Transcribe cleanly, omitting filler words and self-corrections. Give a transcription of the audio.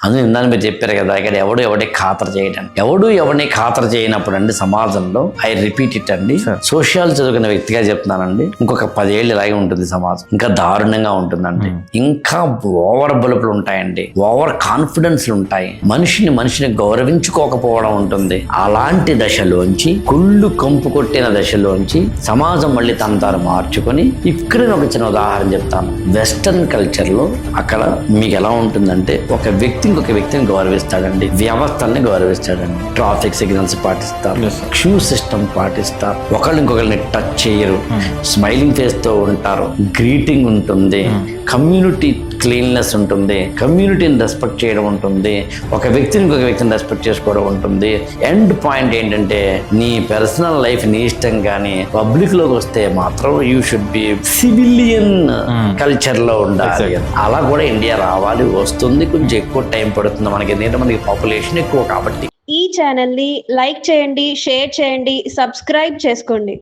అందులో ఇందాక మీరు చెప్పారు కదా, ఇక్కడ ఎవడిని ఖాతరు చేయడానికి, ఎవరిని ఖాతరు చేయనప్పుడు అండి సమాజంలో, ఐ రిపీట్ ఇట్ అండి, సోషల్ చదువుకున్న వ్యక్తిగా చెప్తున్నానండి, ఇంకొక 10 ఏళ్ళు ఇలాగే ఉంటుంది సమాజం, ఇంకా దారుణంగా ఉంటుందండి. ఇంకా ఓవర్ బలుపులు ఉంటాయండి, ఓవర్ కాన్ఫిడెన్స్ ఉంటాయి, మనిషిని గౌరవించుకోకపోవడం ఉంటుంది. అలాంటి దశలోంచి, కుళ్ళు కంపు కొట్టిన దశలోంచి సమాజం మళ్ళీ తను మార్చుకొని, ఇక్కడ ఒక చిన్న ఉదాహరణ చెప్తాను. వెస్టర్న్ కల్చర్ లో అక్కడ మీకు ఎలా ఉంటుందంటే, ఒక వ్యక్తి ఇంకొక వ్యక్తిని గౌరవిస్తాడండి, వ్యవస్థల్ని గౌరవిస్తాడండి, ట్రాఫిక్ సిగ్నల్స్ పాటిస్తారు, క్యూ సిస్టమ్ పాటిస్తారు, ఒకళ్ళు ఇంకొకరిని టచ్ చేయరు, స్మైలింగ్ ఫేస్ తో ఉంటారు, గ్రీటింగ్ ఉంటుంది, కమ్యూనిటీ క్లీన్నెస్ ఉంటుంది, కమ్యూనిటీని రెస్పెక్ట్ చేయడం ఉంటుంది, ఒక వ్యక్తిని ఇంకొక వ్యక్తిని రెస్పెక్ట్ చేసుకోవడం ఉంటుంది. ఎండ్ పాయింట్ ఏంటంటే, నీ పర్సనల్ లైఫ్ నీ ఇష్టం, కానీ పబ్లిక్ లోకి వస్తే మాత్రం you should be civilian culture లో ఉండాలి. అలా కూడా ఇండియా రావాలి, వస్తుంది, కొంచెం ఎక్కువ టైం పడుతుంది మనకి, ఎందుకంటే మనకి పాపులేషన్ ఎక్కువ కాబట్టి. ఈ ఛానల్ ని లైక్ చేయండి, షేర్ చేయండి, సబ్స్క్రైబ్ చేసుకోండి.